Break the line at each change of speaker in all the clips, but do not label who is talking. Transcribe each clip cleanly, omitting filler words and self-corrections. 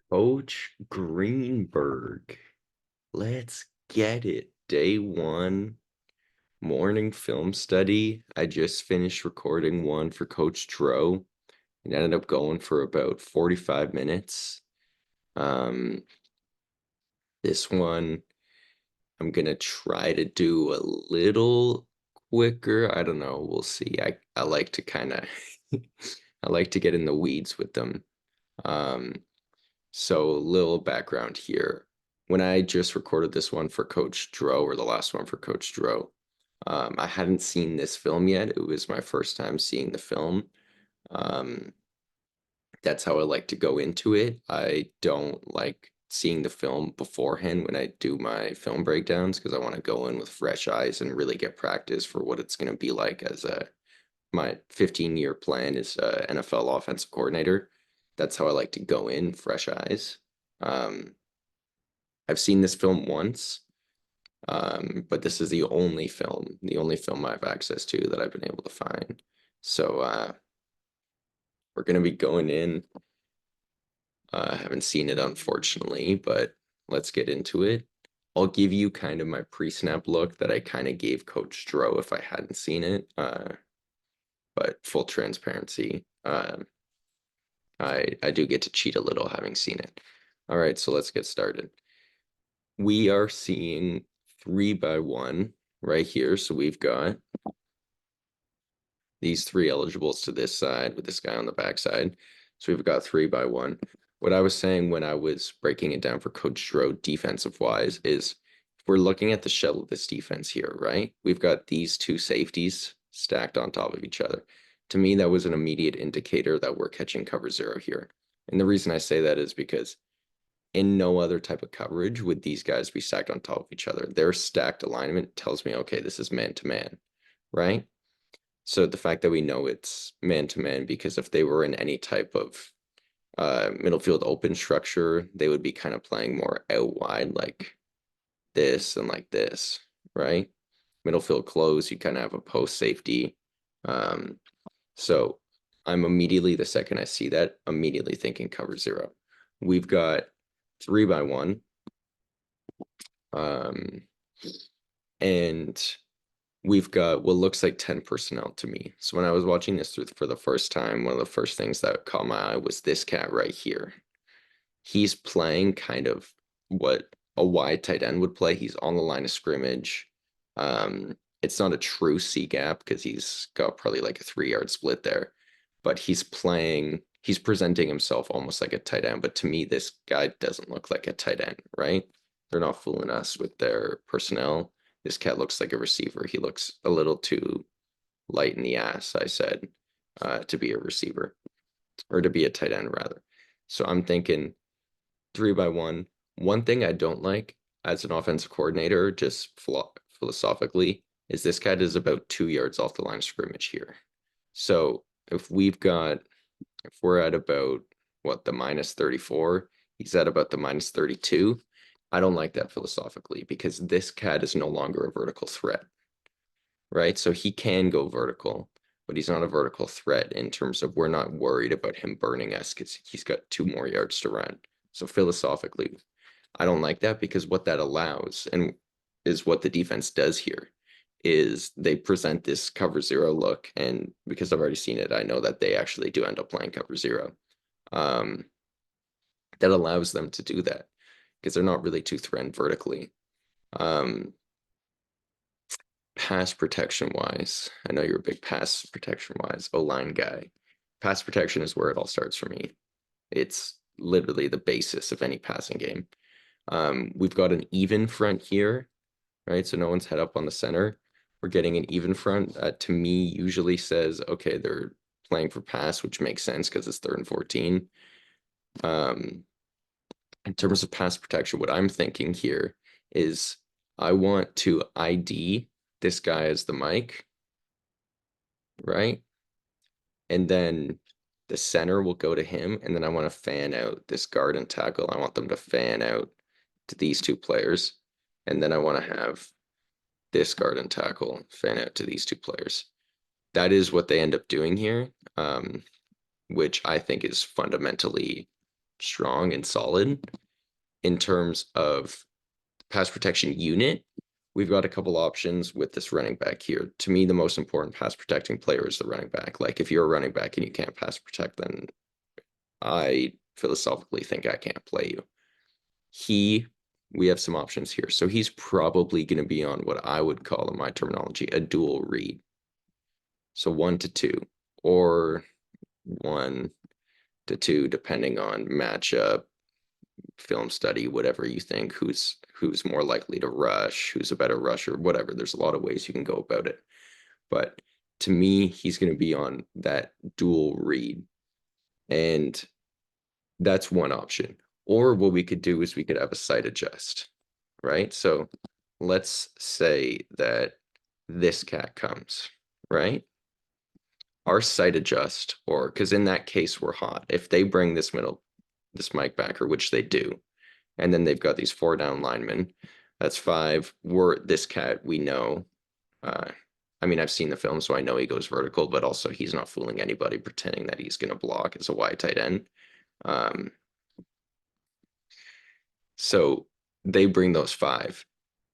Coach Greenberg. Let's get it. Day one, morning film study. I just finished recording one for Coach Dro and ended up going for about 45 minutes. Um, this one, I'm gonna try to do a little quicker. I don't know. We'll see. I like to kind of I like to get in the weeds with them. Um, So, little background here. When I just recorded this one for Coach Dro, or the last one for Coach Dro, I hadn't seen this film yet. It was my first time seeing the film. Um, that's how I like to go into it. I don't like seeing the film beforehand when I do my film breakdowns because I want to go in with fresh eyes and really get practice for what it's going to be like as my 15-year plan is NFL offensive coordinator. That's how I like to go in, fresh eyes. Um, I've seen this film once, but this is the only film I have access to that I've been able to find. So we're gonna be going in. I haven't seen it unfortunately, but let's get into it. I'll give you kind of my pre-snap look that I kind of gave Coach Dro if I hadn't seen it. But full transparency, I do get to cheat a little having seen it. All right, so let's get started. We are seeing 3x1 right here. So we've got these three eligibles to this side with this guy on the back side. So we've got 3x1. What I was saying when I was breaking it down for Coach Dro defensive wise is we're looking at the shell of this defense here, right? We've got these two safeties stacked on top of each other. To me, that was an immediate indicator that we're catching cover zero here. And the reason I say that is because in no other type of coverage would these guys be stacked on top of each other. Their stacked alignment tells me, okay, this is man to man, right? So the fact that we know it's man to man, because if they were in any type of middle field open structure, they would be kind of playing more out wide like this and like this, right? Middle field close, you kind of have a post safety. Um, so I'm immediately, the second I see that, immediately thinking cover zero. We've got 3x1. Um, and we've got what looks like 10 personnel to me. So when I was watching this through for the first time, one of the first things that caught my eye was this cat right here. He's playing kind of what a wide tight end would play. He's on the line of scrimmage. It's not a true C gap because he's got probably like a 3-yard split there, but he's presenting himself almost like a tight end. But to me, this guy doesn't look like a tight end, right? They're not fooling us with their personnel. This cat looks like a receiver. He looks a little too light in the ass, I said, to be a receiver or to be a tight end rather. So I'm thinking 3x1. One thing I don't like as an offensive coordinator, just philosophically, is this cat is about 2 yards off the line of scrimmage here. So if we're at about what the minus 34, he's at about the minus 32. I don't like that philosophically because this cat is no longer a vertical threat, right? So he can go vertical, but he's not a vertical threat in terms of we're not worried about him burning us because he's got 2 more yards to run. So philosophically, I don't like that because what that allows and is what the defense does here is they present this cover zero look. And because I've already seen it, I know that they actually do end up playing cover zero. Um, that allows them to do that because they're not really too threatened vertically. Um, pass protection wise, I know you're a big pass protection wise O-line guy. Pass protection is where it all starts for me. It's literally the basis of any passing game. We've got an even front here, right? So no one's head up on the center. We're getting an even front. To me, usually says, okay, they're playing for pass, which makes sense because it's 3rd and 14. In terms of pass protection, what I'm thinking here is I want to ID this guy as the mic, right? And then the center will go to him, and then I want to fan out this guard and tackle. I want them to fan out to these two players, and then I want to have this guard and tackle fan out to these two players. That is what they end up doing here, which I think is fundamentally strong and solid. In terms of pass protection unit, we've got a couple options with this running back here. To me, the most important pass protecting player is the running back. Like if you're a running back and you can't pass protect, then I philosophically think I can't play you. We have some options here. So he's probably going to be on what I would call, in my terminology, a dual read. So 1 to 2 or 1 to 2, depending on matchup, film study, whatever you think, who's more likely to rush, who's a better rusher, whatever. There's a lot of ways you can go about it. But to me, he's going to be on that dual read. And that's one option. Or what we could do is we could have a sight adjust, right? So let's say that this cat comes, right? Our sight adjust, or because in that case we're hot. If they bring this Mike backer, which they do, and then they've got these 4 down linemen, that's 5. This cat, we know. I mean, I've seen the film, so I know he goes vertical, but also he's not fooling anybody pretending that he's going to block as a wide tight end. So they bring those 5.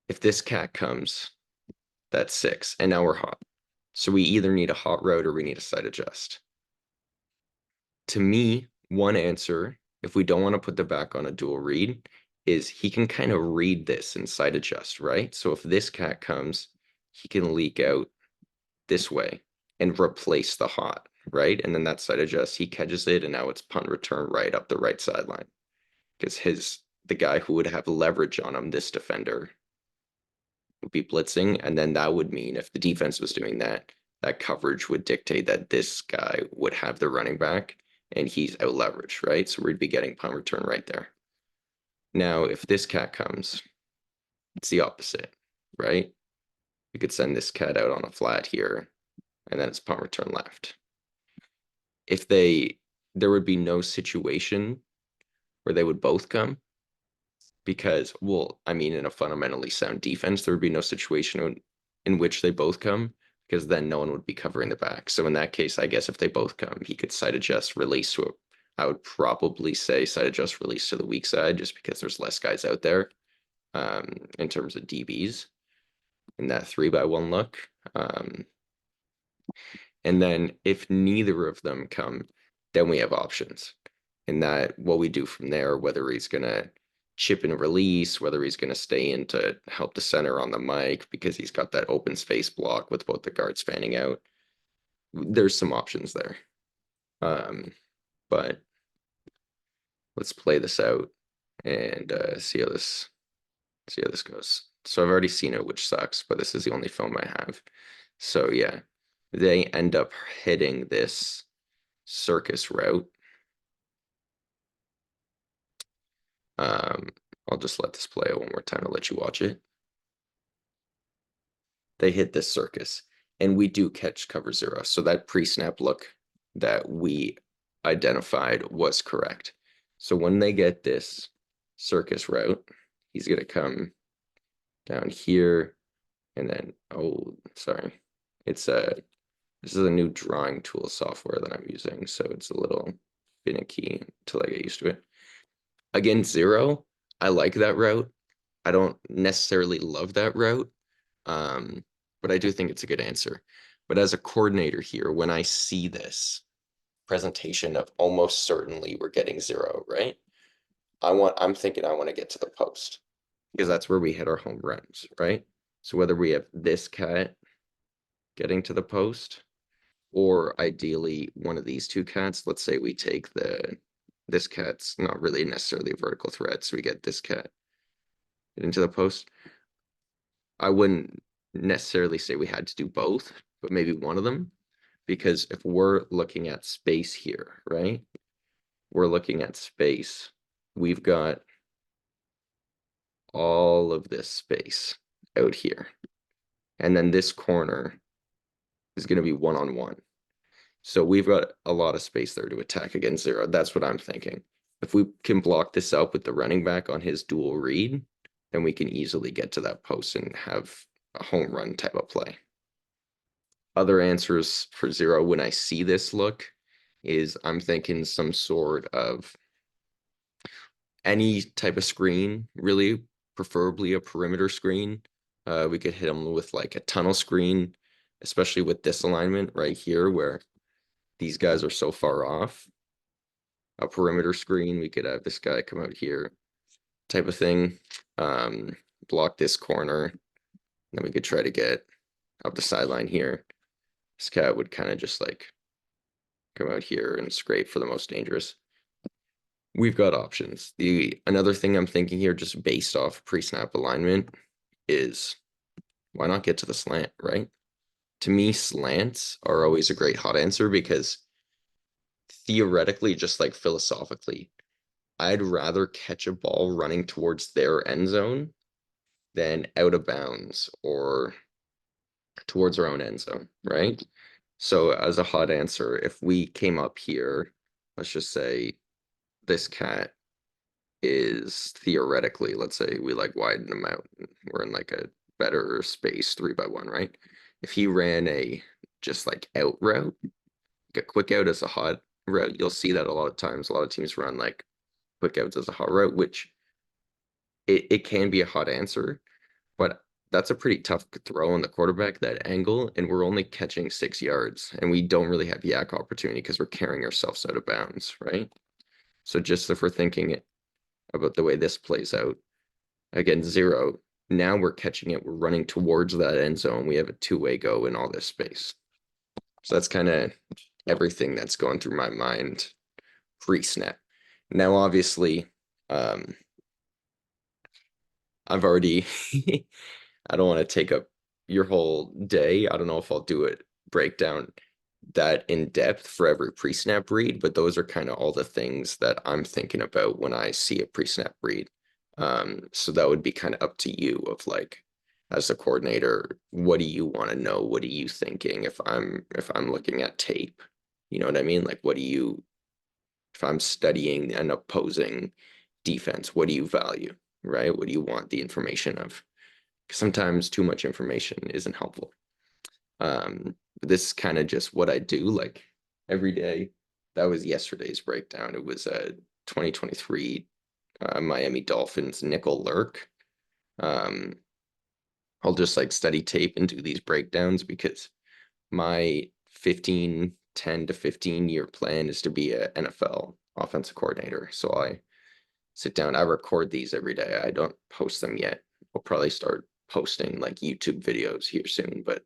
If this cat comes, that's 6, and now we're hot. So we either need a hot route or we need a sight adjust. To me, one answer, if we don't want to put the back on a dual read, is he can kind of read this and sight adjust, right? So if this cat comes, he can leak out this way and replace the hot, right? And then that sight adjust, he catches it, and now it's punt return right up the right sideline. Because the guy who would have leverage on him, this defender, would be blitzing, and then that would mean if the defense was doing that, that coverage would dictate that this guy would have the running back and he's out leveraged, right? So we'd be getting punt return right there. Now, if this cat comes, it's the opposite, right? We could send this cat out on a flat here, and then it's punt return left. There would be no situation where they would both come, because, well, I mean, in a fundamentally sound defense, there would be no situation in which they both come, because then no one would be covering the back. So in that case, I guess if they both come, he could sight adjust, release to I would probably say sight adjust, release to the weak side, just because there's less guys out there in terms of DBs in that 3-by-1 look. And then if neither of them come, then we have options. And that what we do from there, whether he's going to chip and release, whether he's going to stay in to help the center on the mic because he's got that open space block with both the guards fanning out. There's some options there. But let's play this out and see how this goes. So I've already seen it, which sucks, but this is the only film I have. So yeah, they end up hitting this circus route. I'll just let this play out one more time to let you watch it. They hit this circus, and we do catch cover 0. So that pre-snap look that we identified was correct. So when they get this circus route, he's going to come down here, and then, oh, sorry. This is a new drawing tool software that I'm using, so it's a little finicky until I get used to it. Against 0, I like that route. I don't necessarily love that route, but I do think it's a good answer. But as a coordinator here, when I see this presentation of almost certainly we're getting 0, right? I'm thinking I want to get to the post, because that's where we hit our home runs, right? So whether we have this cat getting to the post, or ideally one of these 2 cats, let's say we take this cat's not really necessarily a vertical threat, so we get this cat into the post. I wouldn't necessarily say we had to do both, but maybe one of them, because if we're looking at space here, right? We're looking at space. We've got all of this space out here. And then this corner is going to be 1-on-1. So we've got a lot of space there to attack against 0. That's what I'm thinking. If we can block this up with the running back on his dual read, then we can easily get to that post and have a home run type of play. Other answers for 0 when I see this look is I'm thinking some sort of any type of screen, really, preferably a perimeter screen. We could hit him with like a tunnel screen, especially with this alignment right here where these guys are so far off. A perimeter screen, we could have this guy come out here type of thing. Block this corner. Then we could try to get up the sideline here. This cat would kind of just like come out here and scrape for the most dangerous. We've got options. Another thing I'm thinking here, just based off pre-snap alignment, is why not get to the slant, right? To me, slants are always a great hot answer because theoretically, just like philosophically, I'd rather catch a ball running towards their end zone than out of bounds or towards our own end zone, right? So as a hot answer, if we came up here, let's just say this cat is theoretically, let's say we like widen them out. We're in like a better space 3x1, right? If he ran a just like out route, like a quick out as a hot route, you'll see that a lot of times. A lot of teams run like quick outs as a hot route, which it can be a hot answer, but that's a pretty tough throw on the quarterback, that angle, and we're only catching 6 yards, and we don't really have yak opportunity because we're carrying ourselves out of bounds, right? So just if we're thinking about the way this plays out, again, 0. Now we're catching it. We're running towards that end zone. We have a two-way go in all this space. So that's kind of everything that's going through my mind pre-snap. Now, obviously, I've already, I don't want to take up your whole day. I don't know if I'll do it breakdown that in depth for every pre-snap read, but those are kind of all the things that I'm thinking about when I see a pre-snap read. So that would be kind of up to you of like, as a coordinator, what do you want to know? What are you thinking if I'm looking at tape? You know what I mean? Like, if I'm studying an opposing defense, what do you value, right? What do you want the information of? Sometimes too much information isn't helpful. This is kind of just what I do, like every day. That was yesterday's breakdown. It was a 2023 Miami Dolphins nickel lurk. I'll just like study tape and do these breakdowns because my 10 to 15-year plan is to be an NFL offensive coordinator. So I sit down, I record these every day. I don't post them yet. I'll probably start posting like YouTube videos here soon, but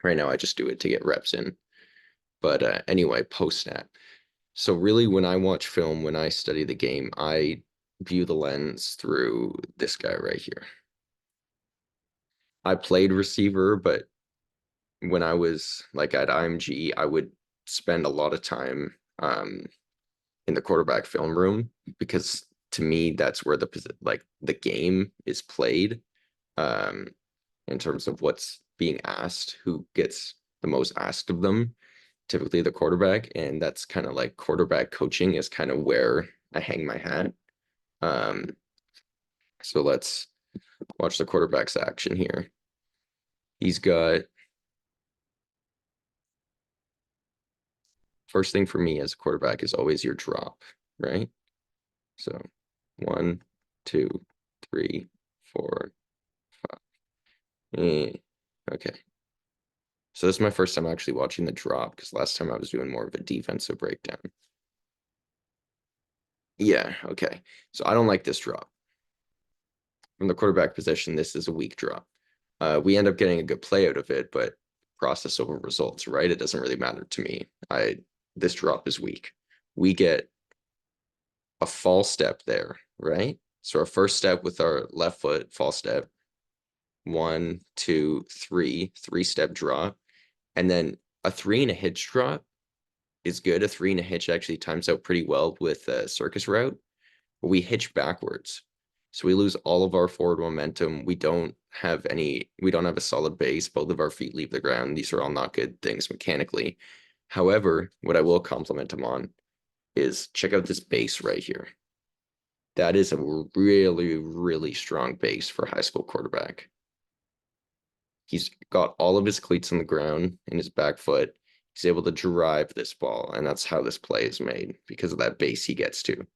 right now I just do it to get reps in. But anyway, post snap. So really, when I watch film, when I study the game, I view the lens through this guy right here. I played receiver, but when I was like at IMG, I would spend a lot of time in the quarterback film room because to me that's where the game is played in terms of what's being asked, who gets the most asked of them, typically the quarterback, and that's kind of like quarterback coaching is kind of where I hang my hat. So let's watch the quarterback's action here. He's got first thing for me as a quarterback is always your drop, right? So 1, 2, 3, 4, 5. Okay. So this is my first time actually watching the drop because last time I was doing more of a defensive breakdown. Yeah, okay. So I don't like this drop. From the quarterback position, this is a weak drop. We end up getting a good play out of it, but process over results, right? It doesn't really matter to me. This drop is weak. We get a false step there, right? So our first step with our left foot, false step, 1, 2, 3, 3-step drop, and then a 3 and a hitch drop is good. A 3 and a hitch actually times out pretty well with a circus route, but we hitch backwards. So we lose all of our forward momentum. We don't have a solid base. Both of our feet leave the ground. These are all not good things mechanically. However, what I will compliment him on is check out this base right here. That is a really, really strong base for a high school quarterback. He's got all of his cleats on the ground in his back foot. He's able to drive this ball, and that's how this play is made because of that base he gets to.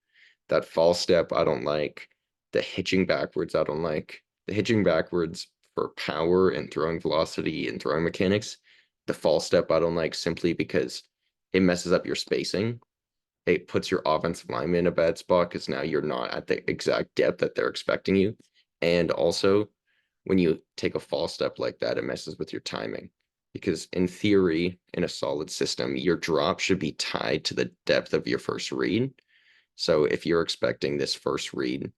That fall step, I don't like. The hitching backwards, I don't like. The hitching backwards for power and throwing velocity and throwing mechanics. The fall step, I don't like simply because it messes up your spacing. It puts your offensive lineman in a bad spot because now you're not at the exact depth that they're expecting you. And also, when you take a false step like that, it messes with your timing. Because in theory, in a solid system, your drop should be tied to the depth of your first read. So if you're expecting this first read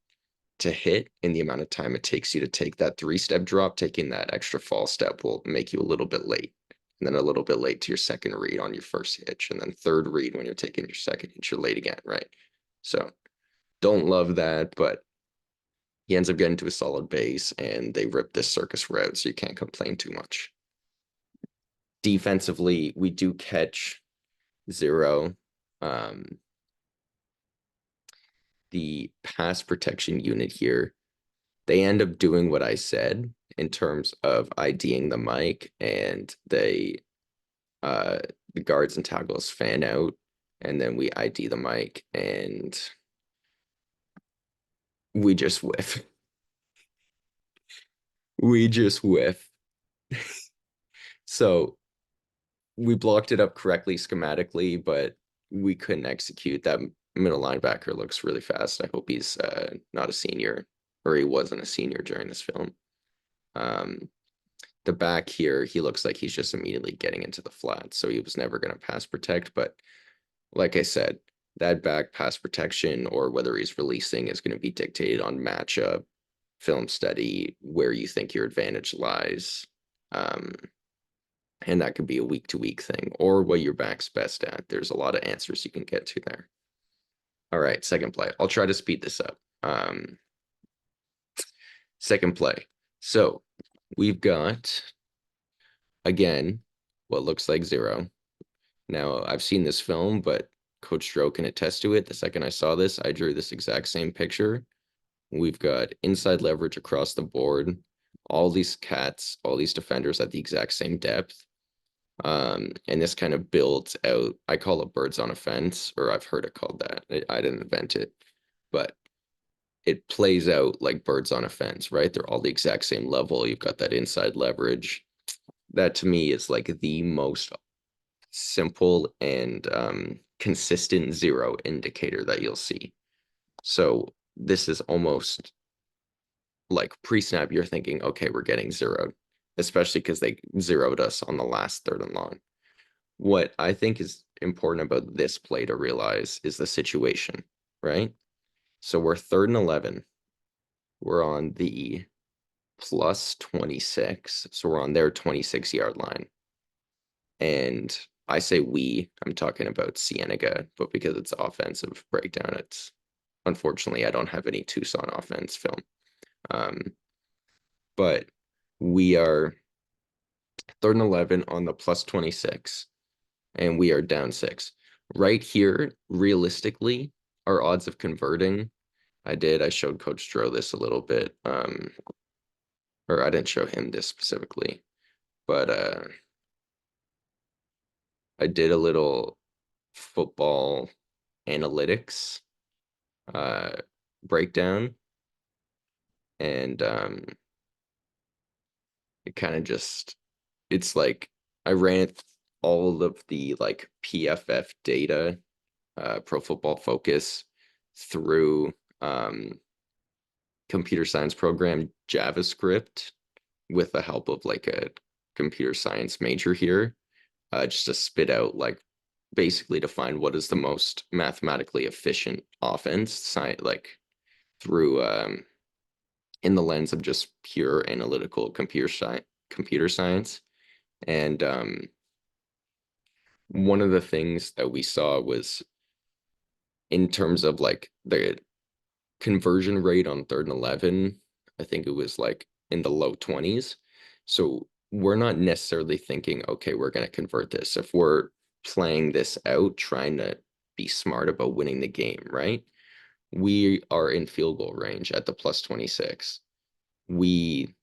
to hit in the amount of time it takes you to take that 3-step drop, taking that extra fall step will make you a little bit late. And then a little bit late to your second read on your first hitch. And then third read when you're taking your second hitch, you're late again, right? So don't love that, but he ends up getting to a solid base and they rip this circus route, so you can't complain too much. Defensively, we do catch 0. The pass protection unit here, they end up doing what I said in terms of IDing the mic, and the guards and tackles fan out, and then we ID the mic, and we just whiff. We just whiff. So we blocked it up correctly schematically, but we couldn't execute. That middle linebacker looks really fast. I hope he's not a senior, or he wasn't a senior during this film. The back here, he looks like he's just immediately getting into the flat, so he was never going to pass protect. But like I said, that back pass protection or whether he's releasing is going to be dictated on matchup, film study, where you think your advantage lies. And that could be a week-to-week thing or what your back's best at. There's a lot of answers you can get to there. All right, second play. I'll try to speed this up. Second play. So we've got, again, what looks like 0. Now, I've seen this film, but Coach Stroh can attest to it. The second I saw this, I drew this exact same picture. We've got inside leverage across the board. All these cats, all these defenders at the exact same depth. And this kind of builds out, I call it birds on a fence, or I've heard it called that. I didn't invent it, but it plays out like birds on a fence, right? They're all the exact same level. You've got that inside leverage. That to me is like the most simple and consistent 0 indicator that you'll see. So this is almost like pre-snap, you're thinking, okay, we're getting 0'd, especially because they 0'd us on the last 3rd and long. What I think is important about this play to realize is the situation, right? So we're 3rd and 11. We're on the plus 26. So we're on their 26-yard line. And I say I'm talking about Cienega, but because it's offensive breakdown, it's unfortunately I don't have any Tucson offense film. But we are 3rd and 11 on the plus 26, and we are down 6. Right here, realistically, our odds of converting, I showed Coach Stroh this a little bit, or I didn't show him this specifically, but I did a little football analytics breakdown, and it kind of just, it's like I ran all of the like PFF data, Pro Football Focus, through computer science program JavaScript with the help of like a computer science major here, just to spit out like basically to find what is the most mathematically efficient offense, like through in the lens of just pure analytical computer science. And one of the things that we saw was in terms of like the conversion rate on 3rd and 11, I think it was like in the low 20s. So we're not necessarily thinking, okay, we're going to convert this. If we're playing this out, trying to be smart about winning the game, right? We are in field goal range at the plus 26. We,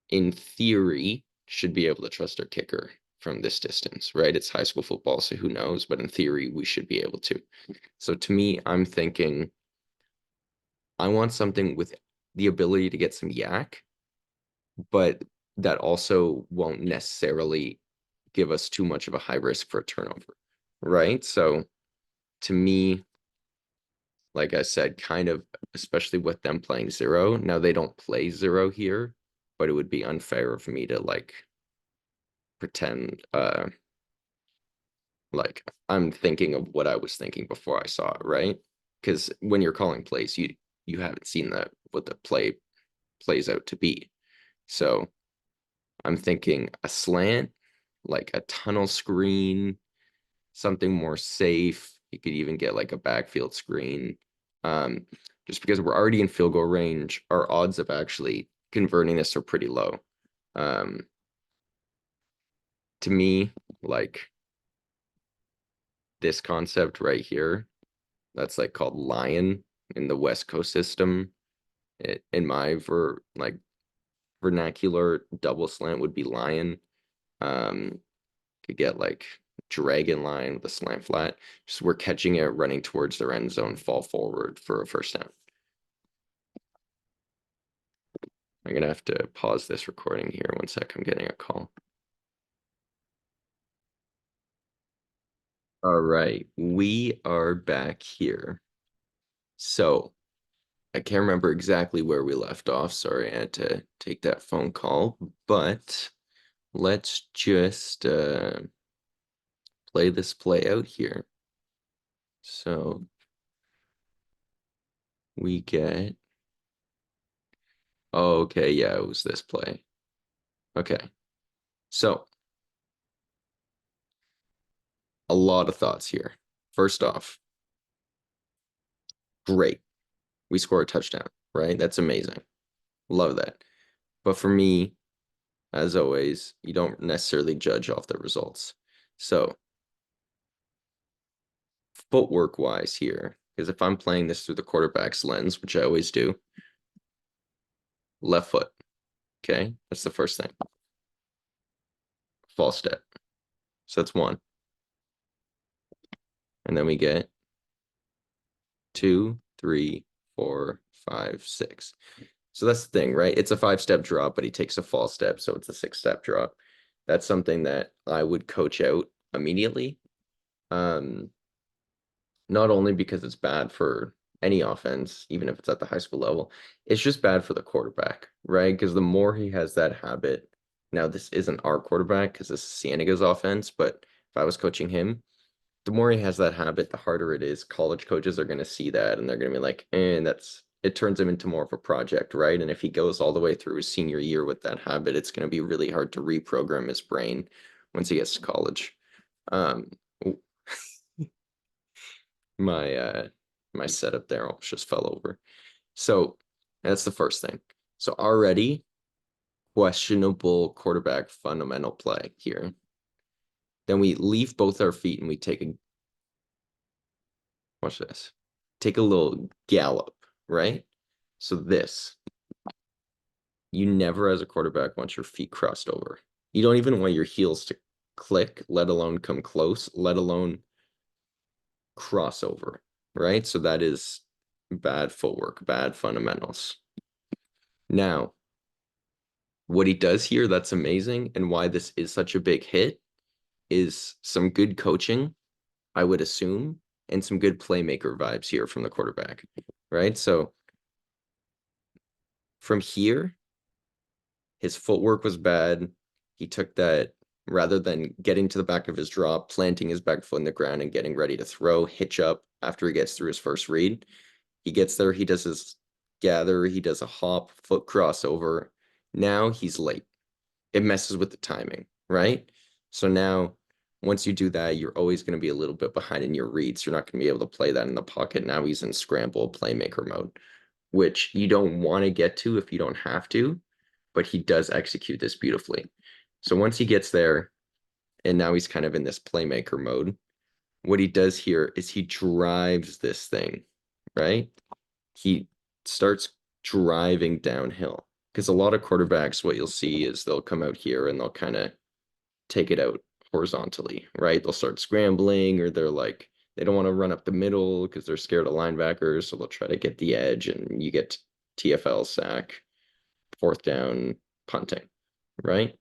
in theory, should be able to trust our kicker from this distance, right? It's high school football, so who knows? But in theory, we should be able to. So to me, I'm thinking I want something with the ability to get some yak, but that also won't necessarily give us too much of a high risk for a turnover, right? So to me, like I said, kind of, especially with them playing zero. Now they don't play zero here, but it would be unfair of me to like pretend like I'm thinking of what I was thinking before I saw it, right? Because when you're calling plays, you haven't seen what the play plays out to be. So I'm thinking a slant, like a tunnel screen, something more safe. You could even get like a backfield screen. Um, just because we're already in field goal range, our odds of actually converting this are pretty low. Um, to me, like this concept right here, that's like called Lion in the West Coast system. In my vernacular, double slant would be Lion. Um, could get like dragon line with a slant flat. Just we're catching it, running towards their end zone, fall forward for a first down. I'm gonna have to pause this recording here. One sec, I'm getting a call. All right, we are back here. So I can't remember exactly where we left off. Sorry, I had to take that phone call, but let's just play this play out here. So we get, oh, okay, yeah, it was this play. Okay, so a lot of thoughts here. First off, great. We score a touchdown, right? That's amazing. Love that. But for me, as always, you don't necessarily judge off the results. So, footwork wise here, because if I'm playing this through the quarterback's lens, which I always do, left foot. Okay, that's the first thing. False step. So that's one. And then we get 2, 3, 4, 5, 6. So that's the thing, right? It's a 5-step drop, but he takes a false step, so it's a 6-step drop. That's something that I would coach out immediately. Not only because it's bad for any offense, even if it's at the high school level, it's just bad for the quarterback, right? Because the more he has that habit, now this isn't our quarterback because this is Cienega's offense, but if I was coaching him, the more he has that habit, the harder it is. College coaches are going to see that and they're going to be like, and it turns him into more of a project, right? And if he goes all the way through his senior year with that habit, it's going to be really hard to reprogram his brain once he gets to college. Um, my my setup there almost just fell over. So that's the first thing. So already questionable quarterback fundamental play here. Then we leave both our feet and we take a watch this. Take a little gallop, right? So this, you never as a quarterback want your feet crossed over. You don't even want your heels to click, let alone come close, let alone crossover, right? So that is bad footwork, bad fundamentals. Now, what he does here that's amazing and why this is such a big hit is some good coaching, I would assume, and some good playmaker vibes here from the quarterback, right? So from here, his footwork was bad. He took that rather than getting to the back of his drop, planting his back foot in the ground and getting ready to throw, hitch up after he gets through his first read. He gets there, he does his gather, he does a hop, foot crossover. Now he's late. It messes with the timing, right? So now once you do that, you're always going to be a little bit behind in your reads. You're not going to be able to play that in the pocket. Now he's in scramble playmaker mode, which you don't want to get to if you don't have to, but he does execute this beautifully. So once he gets there, and now he's kind of in this playmaker mode, what he does here is he drives this thing, right? He starts driving downhill because a lot of quarterbacks, what you'll see is they'll come out here and they'll kind of take it out horizontally, right? They'll start scrambling, or they're like, they don't want to run up the middle because they're scared of linebackers, so they'll try to get the edge, and you get TFL sack, fourth down, punting, right?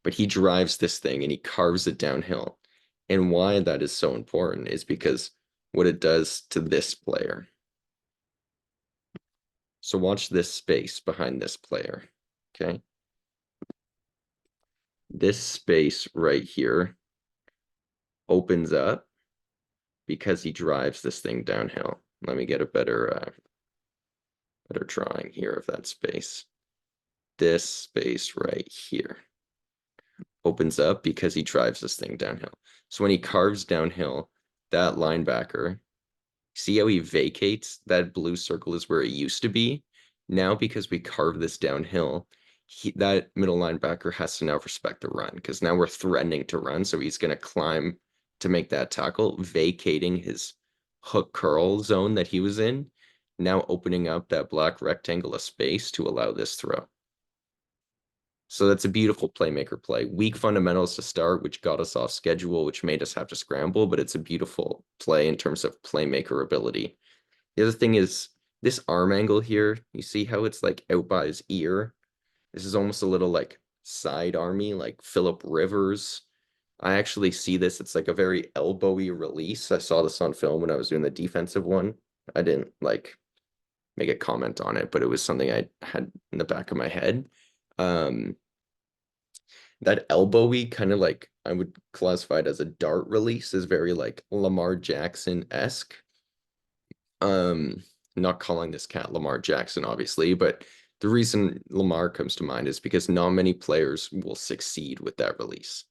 But he drives this thing and he carves it downhill. And why that is so important is because what it does to this player. So watch this space behind this player, okay? This space right here opens up because he drives this thing downhill. Let me get a better drawing here of that space. This space right here opens up because he drives this thing downhill. So when he carves downhill, that linebacker, see how he vacates? That blue circle is where it used to be. Now, because we carve this downhill, that middle linebacker has to now respect the run, because now we're threatening to run. So he's going to climb to make that tackle, vacating his hook curl zone that he was in, now opening up that black rectangle of space to allow this throw. So that's a beautiful playmaker play. Weak fundamentals to start, which got us off schedule, which made us have to scramble, but it's a beautiful play in terms of playmaker ability. The other thing is this arm angle here. You see how it's like out by his ear? This is almost a little like side army, like Philip Rivers. I actually see this. It's like a very elbowy release. I saw this on film when I was doing the defensive one. I didn't like make a comment on it, but it was something I had in the back of my head. That elbowy kind of like I would classify it as a dart release is very like Lamar Jackson-esque. Not calling this cat Lamar Jackson, obviously, but the reason Lamar comes to mind is because not many players will succeed with that release.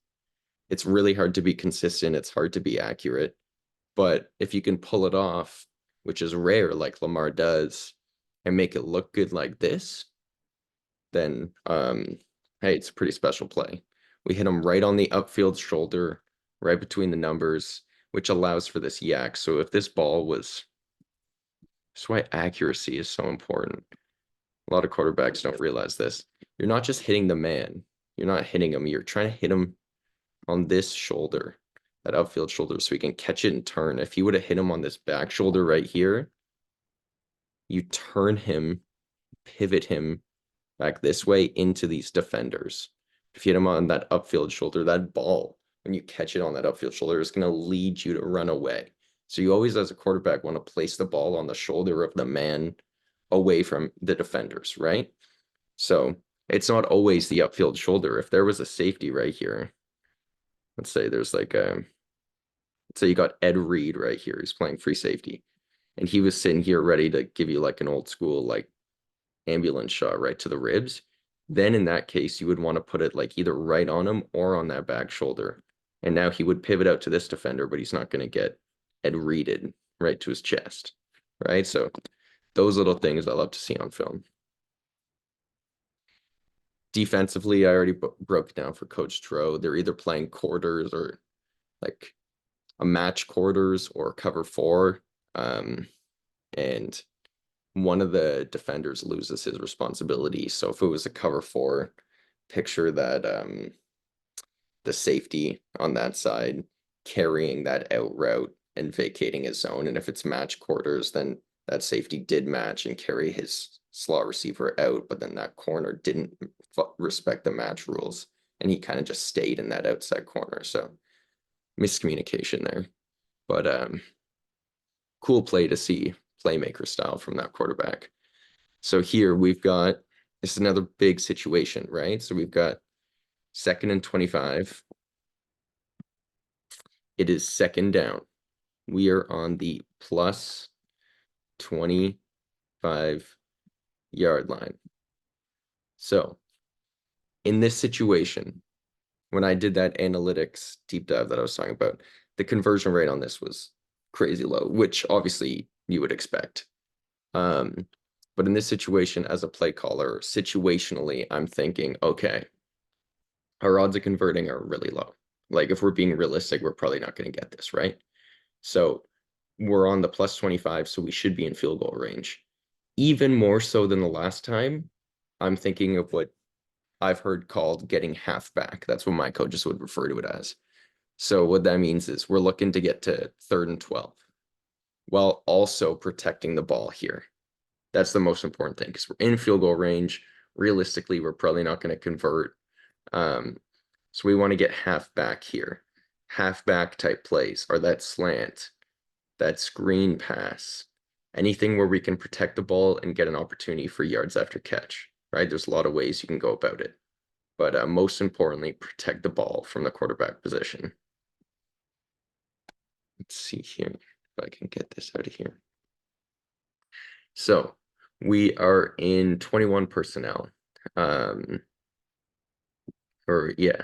It's really hard to be consistent. It's hard to be accurate. But if you can pull it off, which is rare, like Lamar does, and make it look good like this, then hey, it's a pretty special play. We hit him right on the upfield shoulder, right between the numbers, which allows for this yak. So if this ball was, that's why accuracy is so important. A lot of quarterbacks don't realize this. You're not just hitting the man. You're not hitting him. You're trying to hit him on this shoulder, that outfield shoulder, so he can catch it and turn. If you would have hit him on this back shoulder right here, you turn him, pivot him back this way into these defenders. If you hit him on that upfield shoulder, that ball, when you catch it on that upfield shoulder, is going to lead you to run away. So you always, as a quarterback, want to place the ball on the shoulder of the man away from the defenders, right? So it's not always the upfield shoulder. If there was a safety right here, let's say there's like a, let's say you got Ed Reed right here, he's playing free safety, and he was sitting here ready to give you like an old school, like ambulance shot right to the ribs, then in that case, you would want to put it like either right on him or on that back shoulder. And now he would pivot out to this defender, but he's not going to get Ed Reeded right to his chest, right? So those little things I love to see on film. Defensively, I already broke it down for Coach Tro. They're either playing quarters or like a match quarters or cover four. And one of the defenders loses his responsibility. So if it was a cover four, picture that the safety on that side carrying that out route and vacating his zone. And if it's match quarters, then that safety did match and carry his slot receiver out, but then that corner didn't respect the match rules, and he kind of just stayed in that outside corner. So miscommunication there, but cool play to see, playmaker style from that quarterback. So here we've got, this is another big situation, right? So we've got 2nd and 25. It is 2nd down. We are on the plus 25-yard line. So in this situation, when I did that analytics deep dive that I was talking about, the conversion rate on this was crazy low, which obviously you would expect. But in this situation, as a play caller, situationally, I'm thinking, okay, our odds of converting are really low. Like if we're being realistic, we're probably not going to get this, right? So we're on the plus 25, so we should be in field goal range. Even more so than the last time, I'm thinking of what I've heard called getting half back. That's what my coaches would refer to it as. So what that means is we're looking to get to 3rd and 12 while also protecting the ball here. That's the most important thing because we're in field goal range. Realistically, we're probably not going to convert. So we want to get half back here. Half back type plays are that slant, that screen pass, anything where we can protect the ball and get an opportunity for yards after catch, right? There's a lot of ways you can go about it. But most importantly, protect the ball from the quarterback position. Let's see here if I can get this out of here. So we are in 21 personnel. Or yeah,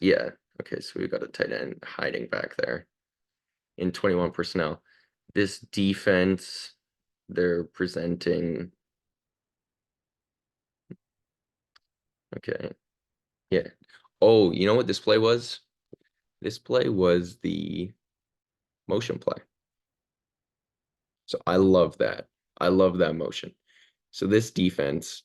yeah. Okay, so we've got a tight end hiding back there in 21 personnel. This defense, they're presenting. Okay, yeah. Oh, you know what this play was? This play was the motion play. So I love that. I love that motion. So this defense,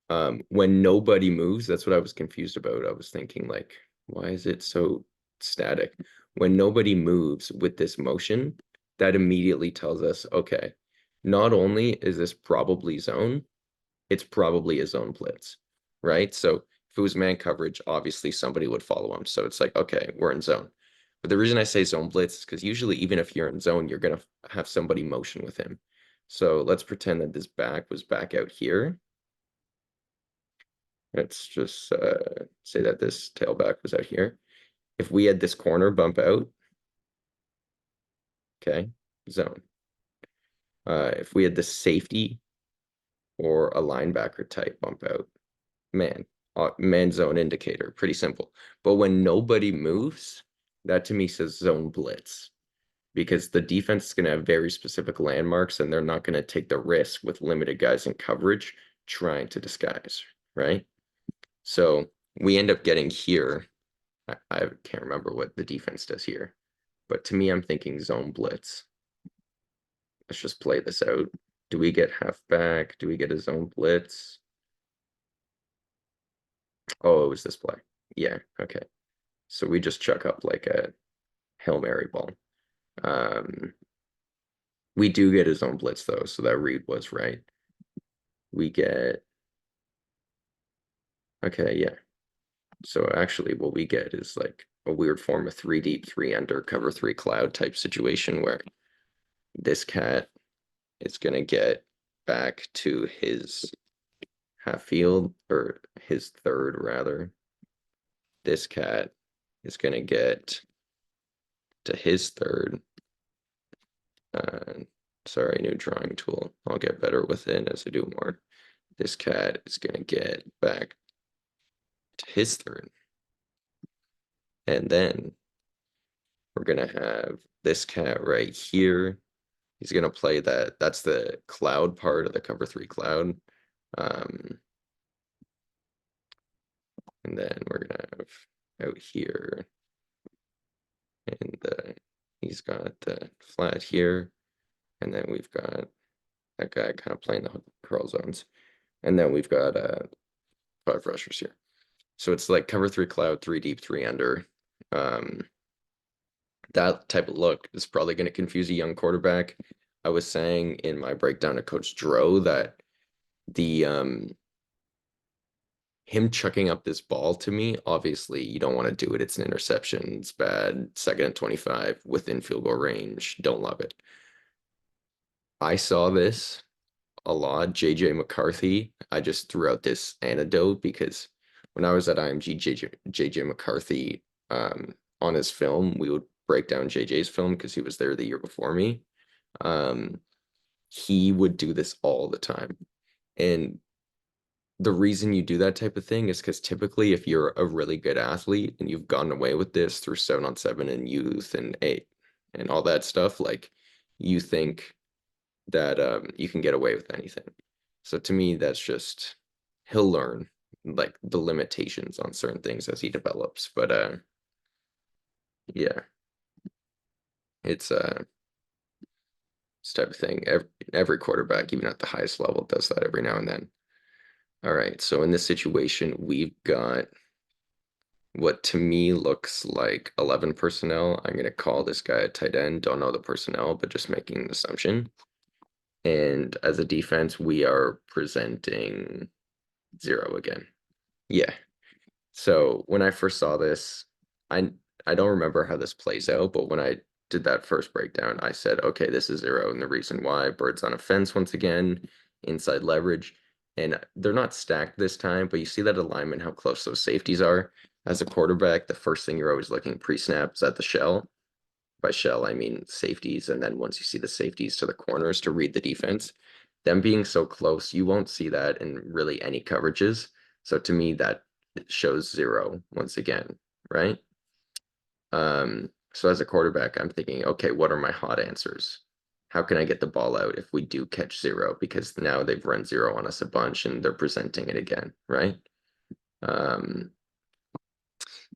when nobody moves, that's what I was confused about. I was thinking like, why is it so static? When nobody moves with this motion, that immediately tells us, okay, not only is this probably zone, it's probably a zone blitz, right? So if it was man coverage, obviously somebody would follow him. So it's like, okay, we're in zone. But the reason I say zone blitz is because usually even if you're in zone, you're gonna have somebody motion with him. So let's pretend that this back was back out here. Let's just say that this tailback was out here. If we had this corner bump out, okay, zone. If we had the safety or a linebacker type bump out, man, man zone indicator, pretty simple. But when nobody moves, that to me says zone blitz because the defense is going to have very specific landmarks and they're not going to take the risk with limited guys in coverage trying to disguise, right? So we end up getting here. I can't remember what the defense does here, but to me, I'm thinking zone blitz. Let's just play this out. Do we get halfback? Do we get a zone blitz? Oh, it was this play. Yeah, okay. So we just chuck up like a Hail Mary ball. We do get a zone blitz though, so that read was right. We get okay, yeah. So actually what we get is like a weird form of 3 deep, 3 under, cover 3 cloud type situation where this cat is gonna get back to his half field or his third rather. This cat is gonna get to his third. Sorry, new drawing tool. I'll get better with it as I do more. This cat is gonna get back to his third. And then we're gonna have this cat right here. He's gonna play that. That's the cloud part of the cover 3 cloud. And then we're gonna have out here. And he's got the flat here. And then we've got that guy kind of playing the curl zones. And then we've got 5 rushers here. So it's like cover 3 cloud, 3 deep, 3 under. That type of look is probably going to confuse a young quarterback. I was saying in my breakdown to Coach Dro that the him chucking up this ball to me, obviously you don't want to do it. It's an interception. It's bad. 2nd and 25 within field goal range. Don't love it. I saw this a lot. JJ McCarthy. I just threw out this anecdote because when I was at IMG, JJ McCarthy on his film, we would break down JJ's film because he was there the year before me. He would do this all the time. And the reason you do that type of thing is because typically if you're a really good athlete and you've gotten away with this through 7-on-7 and youth and 8 and all that stuff, like you think that you can get away with anything. So to me, that's just he'll learn like the limitations on certain things as he develops. But yeah, it's this type of thing. Every quarterback, even at the highest level, does that every now and then. All right, so in this situation, we've got what to me looks like 11 personnel. I'm going to call this guy a tight end. Don't know the personnel, but just making an assumption. And as a defense, we are presenting 0 again. Yeah. So when I first saw this, I I don't remember how this plays out, but when I did that first breakdown, I said, okay, this is 0, and the reason why, birds on a fence once again, inside leverage, and they're not stacked this time, but you see that alignment, how close those safeties are. As a quarterback, the first thing you're always looking pre-snap is at the shell. By shell, I mean safeties, and then once you see the safeties to the corners to read the defense, them being so close, you won't see that in really any coverages. So to me, that shows 0 once again, right? So as a quarterback, I'm thinking, okay, what are my hot answers? How can I get the ball out if we do catch 0? Because now they've run 0 on us a bunch and they're presenting it again, right?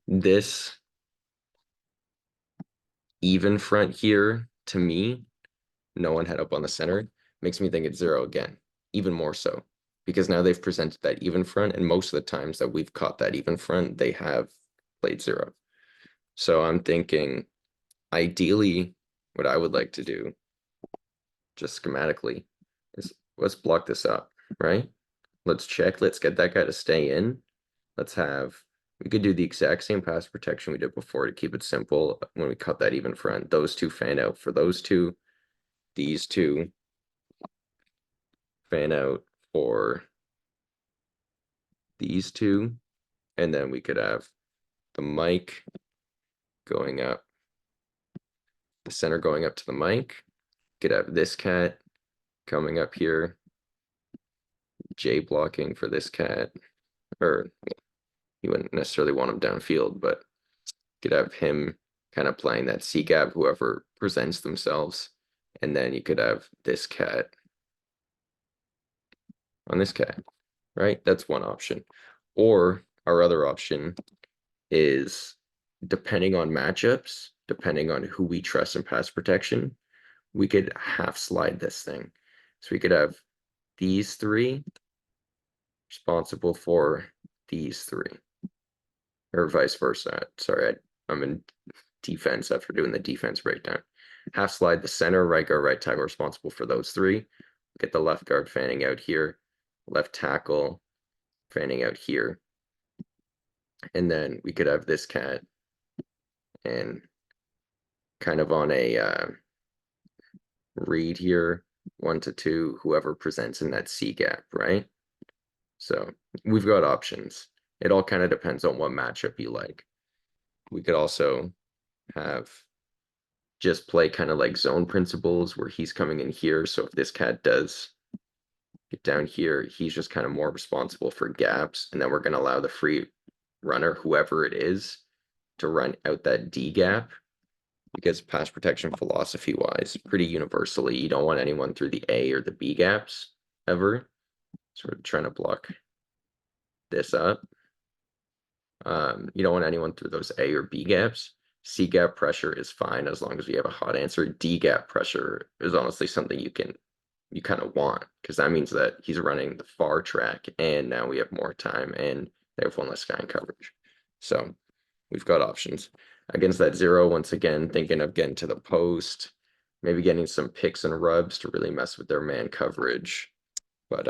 This even front here, to me, no one had up on the center, makes me think it's 0 again, even more so. Because now they've presented that even front, and most of the times that we've caught that even front, they have played 0. So I'm thinking, ideally, what I would like to do, just schematically, is let's block this up, right? Let's check, let's get that guy to stay in. We could do the exact same pass protection we did before to keep it simple when we cut that even front. Those two fan out for those two, these two fan out for these two, and then we could have the mic going up, the center going up to the mic. Could have this cat coming up here, J blocking for this cat, or you wouldn't necessarily want him downfield, but could have him kind of playing that C gap, whoever presents themselves, and then you could have this cat on this cat, right? That's one option. Or our other option is, depending on matchups, depending on who we trust in pass protection, we could half slide this thing. So we could have these three responsible for these three, or vice versa. Sorry, I'm in defense after doing the defense breakdown. Half slide the center, right guard, right tackle responsible for those three. Get the left guard fanning out here, left tackle fanning out here. And then we could have this cat and kind of on a read here, 1 to 2, whoever presents in that C gap, right? So we've got options. It all kind of depends on what matchup you like. We could also have just play kind of like zone principles where he's coming in here. So if this cat does get down here, he's just kind of more responsible for gaps. And then we're going to allow the free runner, whoever it is, to run out that D gap. Because pass protection philosophy wise, pretty universally, you don't want anyone through the A or the B gaps ever. So we're trying to block this up. You don't want anyone through those A or B gaps. C gap pressure is fine as long as we have a hot answer. D gap pressure is honestly something you kind of want, because that means that he's running the far track and now we have more time and they have one less guy in coverage. So we've got options. Against that 0, once again, thinking of getting to the post, maybe getting some picks and rubs to really mess with their man coverage. But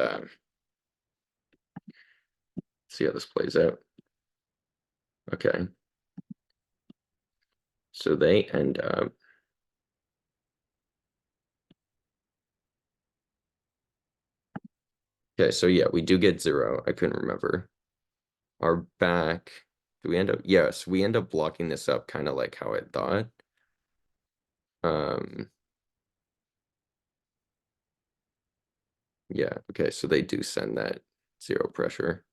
see how this plays out. Okay. So they end up. Okay, so yeah, we do get 0. I couldn't remember. Our back, do we end up? Yes, we end up blocking this up kind of like how I thought. Yeah, okay, so they do send that 0 pressure.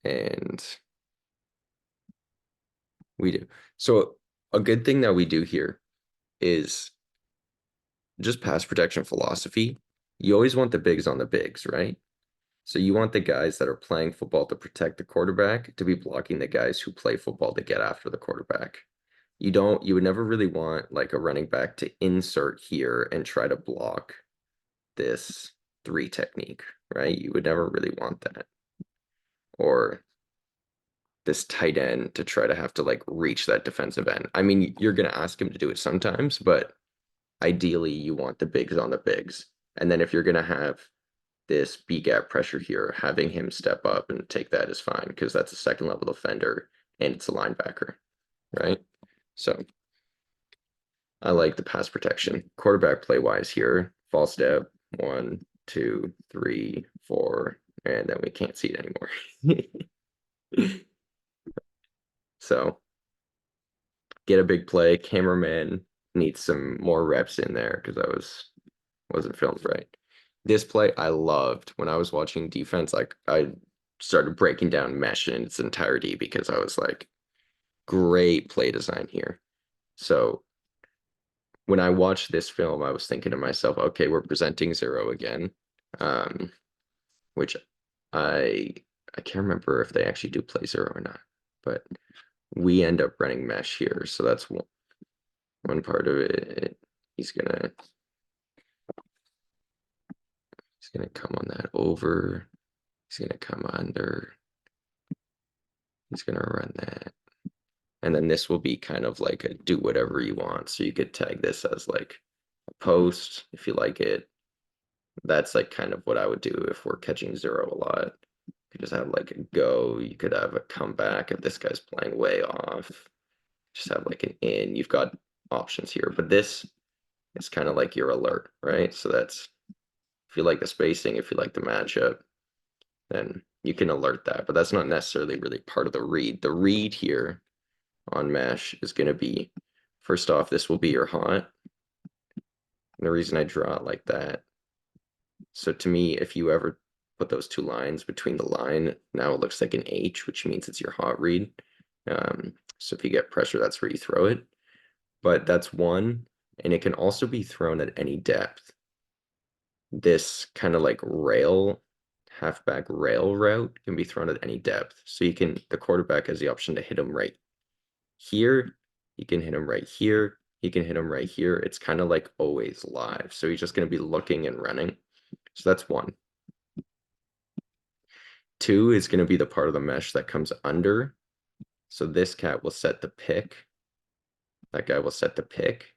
And we do. So a good thing that we do here is just pass protection philosophy. You always want the bigs on the bigs, right? So you want the guys that are playing football to protect the quarterback to be blocking the guys who play football to get after the quarterback. You would never really want like a running back to insert here and try to block this 3 technique, right? You would never really want that. Or this tight end to try to have to like reach that defensive end. I mean, you're gonna ask him to do it sometimes, but ideally you want the bigs on the bigs. And then if you're gonna have this B gap pressure here, having him step up and take that is fine because that's a second level defender and it's a linebacker, right? So I like the pass protection. Quarterback play wise here, false step, 1, 2, 3, 4, and then we can't see it anymore. So get a big play. Cameraman needs some more reps in there because wasn't filmed right. This play I loved when I was watching defense. Like I started breaking down mesh in its entirety because I was like, great play design here. So when I watched this film, I was thinking to myself, okay, we're presenting zero again, which I I can't remember if they actually do play zero or not, but we end up running mesh here, so that's one part of it. He's gonna come on that over. He's gonna come under. He's gonna run that. And then this will be kind of like a do whatever you want. So you could tag this as like a post if you like it. That's like kind of what I would do if we're catching zero a lot. You could just have like a go. You could have a comeback if this guy's playing way off. Just have like an in. You've got options here. But this is kind of like your alert, right? So that's if you like the spacing, if you like the matchup, then you can alert that. But that's not necessarily really part of the read. The read here on mesh is going to be, first off, this will be your haunt. And the reason I draw it like that, so to me, if you ever put those two lines between the line, now it looks like an H, which means it's your haunt read. So if you get pressure, that's where you throw it. But that's one, and it can also be thrown at any depth. This kind of like rail, halfback rail route can be thrown at any depth. So you can, the quarterback has the option to hit him right here. You can hit him right here. He can hit him right here. It's kind of like always live. So he's just going to be looking and running. So that's one. Two is going to be the part of the mesh that comes under. So this cat will set the pick. That guy will set the pick.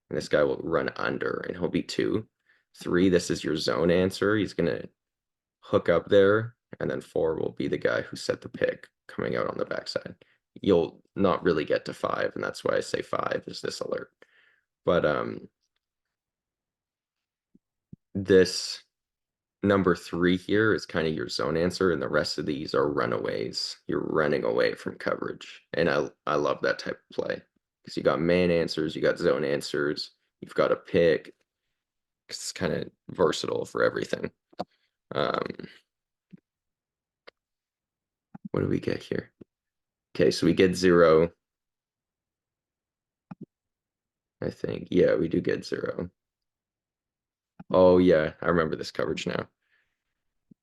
And this guy will run under and he'll be 2. 3, this is your zone answer. He's going to hook up there. And then 4 will be the guy who set the pick coming out on the backside. You'll not really get to 5, and that's why I say 5 is this alert. But this number 3 here is kind of your zone answer, and the rest of these are runaways. You're running away from coverage, and I love that type of play because you got man answers, you got zone answers, you've got a pick. It's kind of versatile for everything. What do we get here? Okay, so we get 0. I think, yeah, we do get 0. Oh yeah, I remember this coverage now.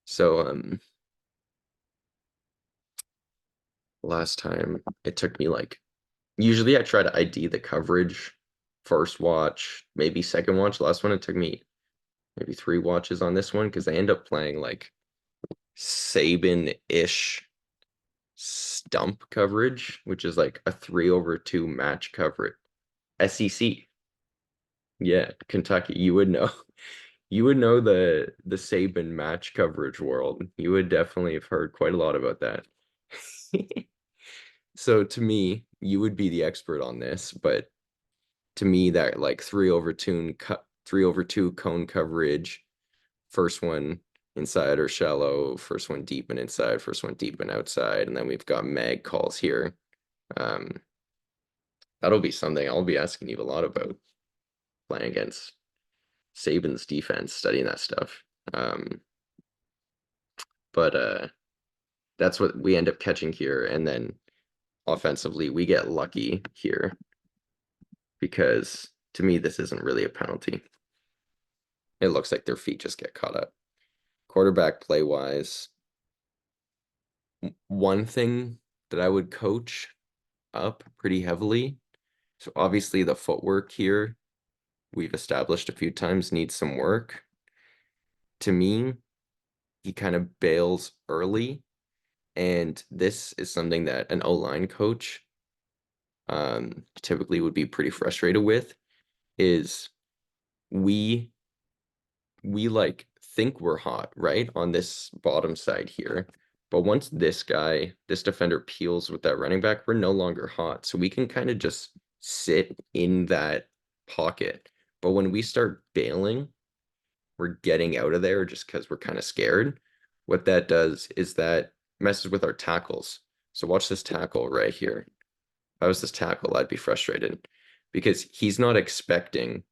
So last time it took me like, usually I try to ID the coverage first watch, maybe second watch. Last one it took me maybe 3 watches on this one because they end up playing like Saban-ish stump coverage, which is like a 3/2 match coverage. SEC. Yeah, Kentucky. You would know. You would know the Saban match coverage world. You would definitely have heard quite a lot about that. So to me, you would be the expert on this, but to me that like 3/2 cone coverage, first one inside or shallow, first one deep and inside, first one deep and outside, and then we've got mag calls here. That'll be something I'll be asking you a lot about playing against Saban's defense, studying that stuff. But that's what we end up catching here, and then offensively we get lucky here because to me this isn't really a penalty. It looks like their feet just get caught up. Quarterback play wise, one thing that I would coach up pretty heavily. So obviously the footwork here we've established a few times needs some work. To me, he kind of bails early And this is something that an O-line coach typically would be pretty frustrated with, is we like think we're hot, right? On this bottom side here. But once this defender peels with that running back, we're no longer hot. So we can kind of just sit in that pocket. But when we start bailing, we're getting out of there just because we're kind of scared. What that does is that messes with our tackles. So watch this tackle right here. If I was this tackle, I'd be frustrated because he's not expecting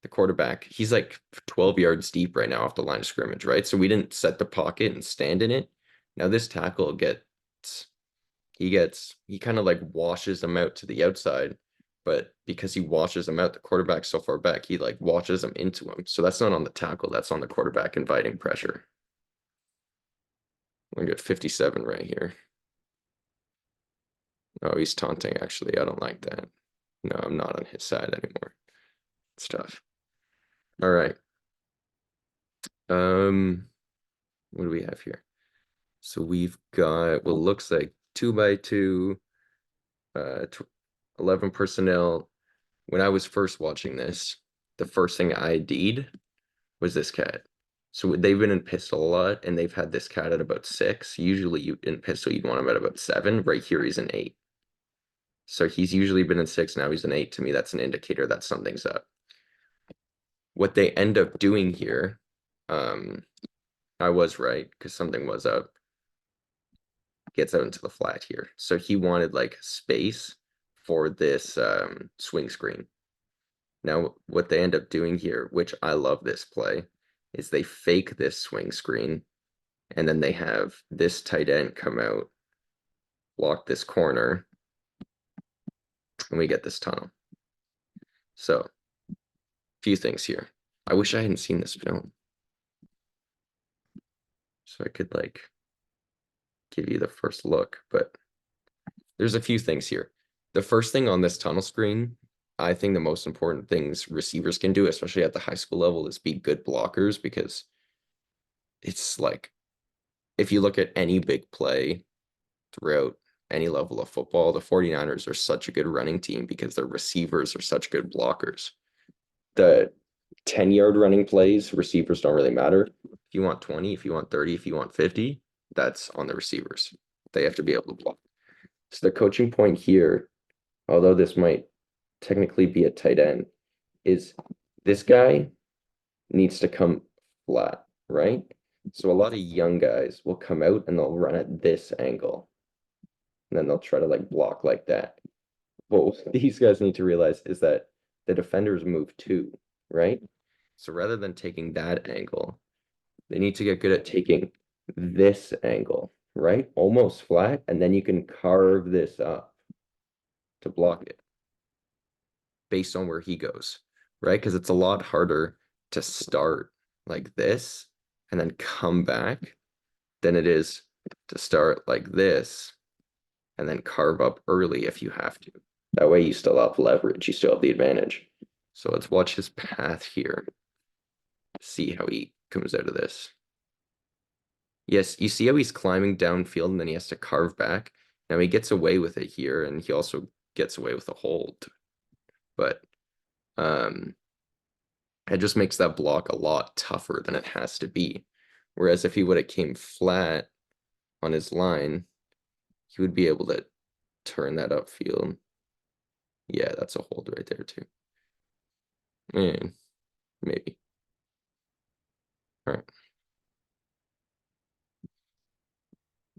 the quarterback. He's like 12 yards deep right now off the line of scrimmage, right? So we didn't set the pocket and stand in it. Now this tackle he kind of like washes them out to the outside, but because he washes them out, the quarterback's so far back, he like washes them into him. So that's not on the tackle, that's on the quarterback inviting pressure. We got 57 right here. Oh, he's taunting, actually. I don't like that. No, I'm not on his side anymore. It's tough. All right. What do we have here? So we've got what looks like 2x2, 11 personnel. When I was first watching this, the first thing I ID'd was this cat. So they've been in pistol a lot, and they've had this cat at about 6. Usually you in pistol, you'd want him at about 7. Right here, he's an 8. So he's usually been in 6, now he's an 8. To me, that's an indicator that something's up. What they end up doing here, I was right, because something was up. Gets out into the flat here. So he wanted like space for this swing screen. Now, what they end up doing here, which I love this play, is they fake this swing screen, and then they have this tight end come out, block this corner, and we get this tunnel. So, few things here. I wish I hadn't seen this film. So I could like give you the first look, but there's a few things here. The first thing on this tunnel screen, I think the most important things receivers can do, especially at the high school level, is be good blockers, because it's like, if you look at any big play throughout any level of football, the 49ers are such a good running team because their receivers are such good blockers. The 10-yard running plays, receivers don't really matter. If you want 20, if you want 30, if you want 50, that's on the receivers. They have to be able to block. So the coaching point here, although this might technically be a tight end, is this guy needs to come flat, right? So a lot of young guys will come out and they'll run at this angle. And then they'll try to like block like that. But what these guys need to realize is that the defenders move too, right? So rather than taking that angle, they need to get good at taking this angle, right? Almost flat, and then you can carve this up to block it based on where he goes, right? Because it's a lot harder to start like this and then come back than it is to start like this and then carve up early if you have to. That way you still have leverage, you still have the advantage. So let's watch his path here. See how he comes out of this. Yes, you see how he's climbing downfield and then he has to carve back. Now he gets away with it here, and he also gets away with a hold. But it just makes that block a lot tougher than it has to be. Whereas if he would have came flat on his line, he would be able to turn that upfield. Yeah, that's a hold right there too. And maybe. All right.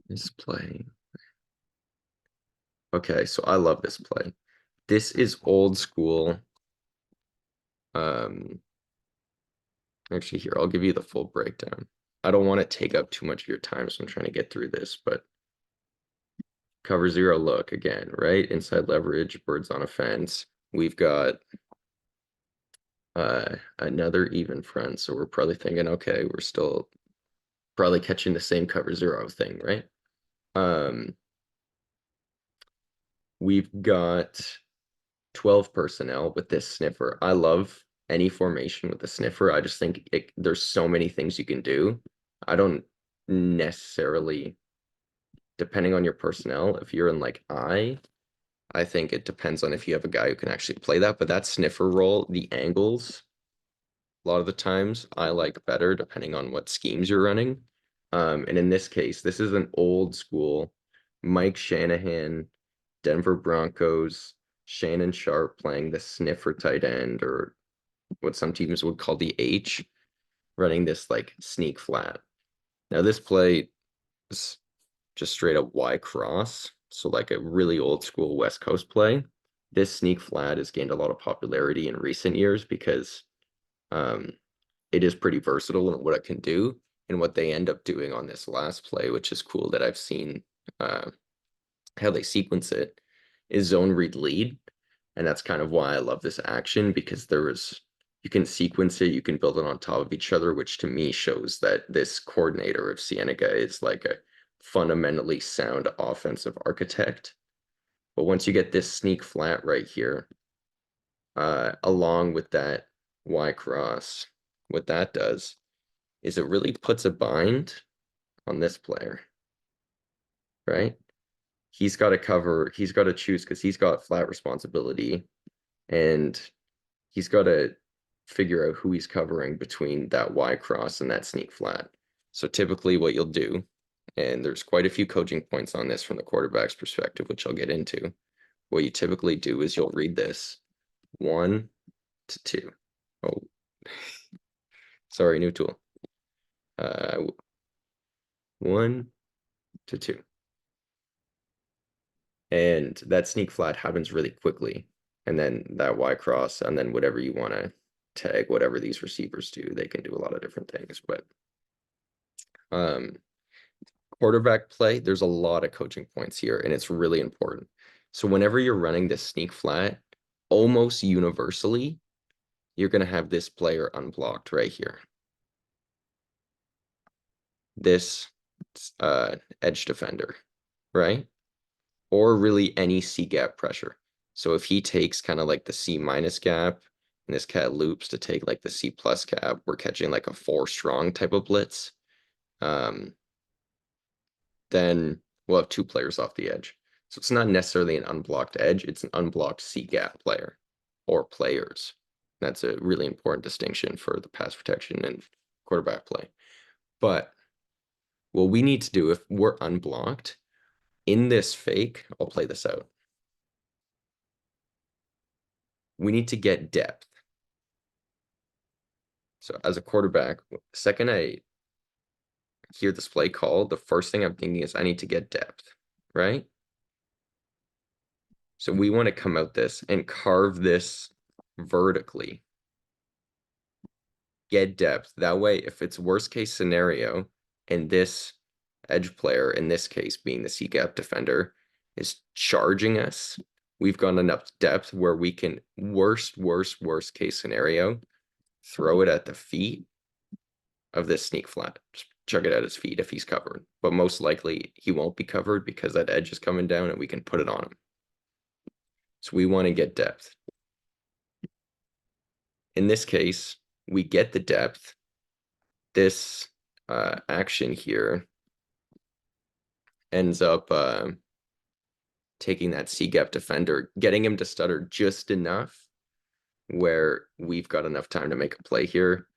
This play. Okay, so I love this play. This is old school. Actually, here, I'll give you the full breakdown. I don't want to take up too much of your time, so I'm trying to get through this, but cover 0 look again, right? Inside leverage, birds on a fence. We've got another even front, so we're probably thinking, okay, we're still probably catching the same cover 0 thing, right? We've got 12 personnel with this sniffer. I love any formation with the sniffer. I just think there's so many things you can do. I don't necessarily depending on your personnel, if you're in like I think it depends on if you have a guy who can actually play that, but that sniffer role, the angles, a lot of the times I like better depending on what schemes you're running. And in this case, this is an old school Mike Shanahan, Denver Broncos, Shannon Sharp playing the sniffer tight end, or what some teams would call the H, running this like sneak flat. Now this play is just straight up Y cross, so like a really old school West Coast play. This sneak flat has gained a lot of popularity in recent years because um, it is pretty versatile in what it can do. And what they end up doing on this last play, which is cool that I've seen how they sequence it, is zone read lead. And that's kind of why I love this action, because you can sequence it, you can build it on top of each other, which to me shows that this coordinator of Cienega is like a fundamentally sound offensive architect. But once you get this sneak flat right here, along with that Y cross, what that does is it really puts a bind on this player, right? He's got to cover, he's got to choose because he's got flat responsibility, and he's got to figure out who he's covering between that Y cross and that sneak flat. So typically what you'll do, and there's quite a few coaching points on this from the quarterback's perspective, which I'll get into. What you typically do is you'll read this 1 to 2. Oh, sorry, new tool. 1 to 2. And that sneak flat happens really quickly. And then that Y cross, and then whatever you want to tag, whatever these receivers do, they can do a lot of different things. But quarterback play, there's a lot of coaching points here, and it's really important. So whenever you're running this sneak flat, almost universally, you're going to have this player unblocked right here. This edge defender, right? Or really any C gap pressure. So if he takes kind of like the C minus gap, and this cat loops to take like the C plus gap, we're catching like a 4 strong type of blitz. Then we'll have 2 players off the edge. So it's not necessarily an unblocked edge, it's an unblocked C gap player or players. That's a really important distinction for the pass protection and quarterback play. But what we need to do if we're unblocked in this fake, I'll play this out. We need to get depth. So as a quarterback, second I hear this play call, the first thing I'm thinking is I need to get depth, right? So we want to come out this and carve this vertically. Get depth. That way, if it's worst case scenario, and this edge player, in this case being the C gap defender, is charging us, we've got enough depth where we can, worst case scenario, throw it at the feet of this sneak flat. Just chuck it at his feet if he's covered. But most likely he won't be covered because that edge is coming down and we can put it on him. So we want to get depth. In this case, we get the depth. This action here ends up taking that C gap defender, getting him to stutter just enough where we've got enough time to make a play here.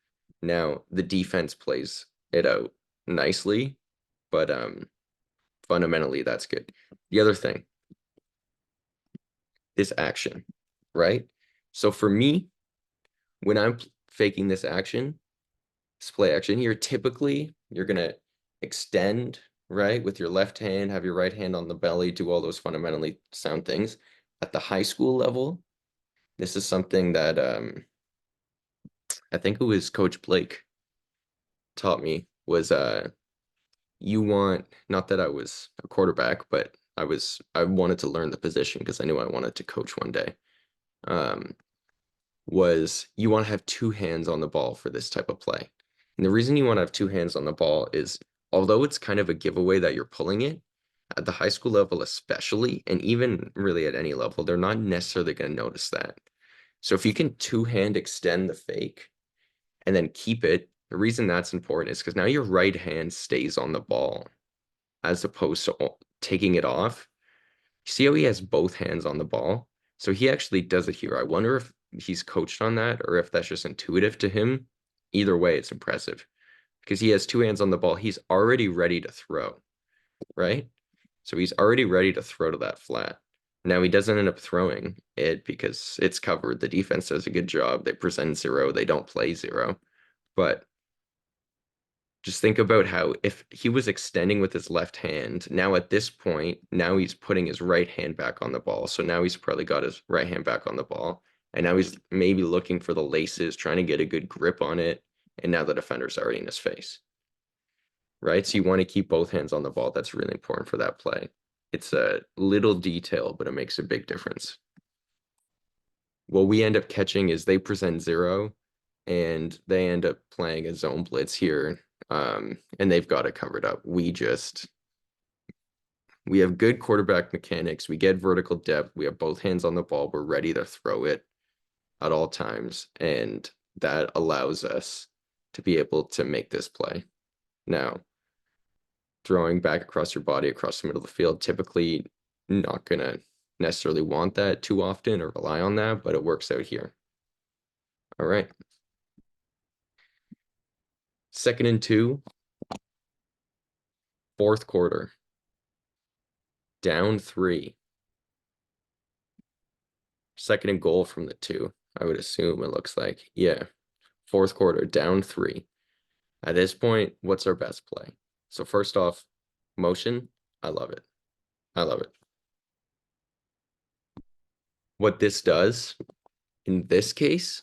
Now the defense plays it out nicely, but fundamentally that's good. The other thing, this action, right? So for me, when I'm faking this action, this play action here, typically you're gonna extend, right, with your left hand, have your right hand on the belly, do all those fundamentally sound things. At the high school level, this is something that I think it was Coach Blake taught me, was you want, not that I was a quarterback, but I wanted to learn the position because I knew I wanted to coach one day. Was you want to have 2 hands on the ball for this type of play. And the reason you want to have 2 hands on the ball is, although it's kind of a giveaway that you're pulling it, at the high school level especially, and even really at any level, they're not necessarily going to notice that. So if you can 2-hand extend the fake and then keep it, the reason that's important is because now your right hand stays on the ball, as opposed to taking it off. See how he has both hands on the ball? So he actually does it here. I wonder if he's coached on that or if that's just intuitive to him. Either way, it's impressive because he has two hands on the ball. He's already ready to throw, right? So he's already ready to throw to that flat. Now he doesn't end up throwing it because it's covered. The defense does a good job. They present zero. They don't play zero. But just think about how if he was extending with his left hand, now at this point, now he's putting his right hand back on the ball. So now he's probably got his right hand back on the ball. And now he's maybe looking for the laces, trying to get a good grip on it. And now the defender's already in his face. Right? So you want to keep both hands on the ball. That's really important for that play. It's a little detail, but it makes a big difference. What we end up catching is they present zero and they end up playing a zone blitz here. And they've got it covered up. We have good quarterback mechanics. We get vertical depth. We have both hands on the ball. We're ready to throw it at all times. And that allows us to be able to make this play. Now, throwing back across your body across the middle of the field, typically not going to necessarily want that too often or rely on that, but it works out here. All right. 2nd and 2, 4th quarter. Down 3. 2nd and goal from the 2, I would assume it looks like. Yeah. 4th quarter, down 3. At this point, what's our best play? So first off, motion. I love it. I love it. What this does in this case,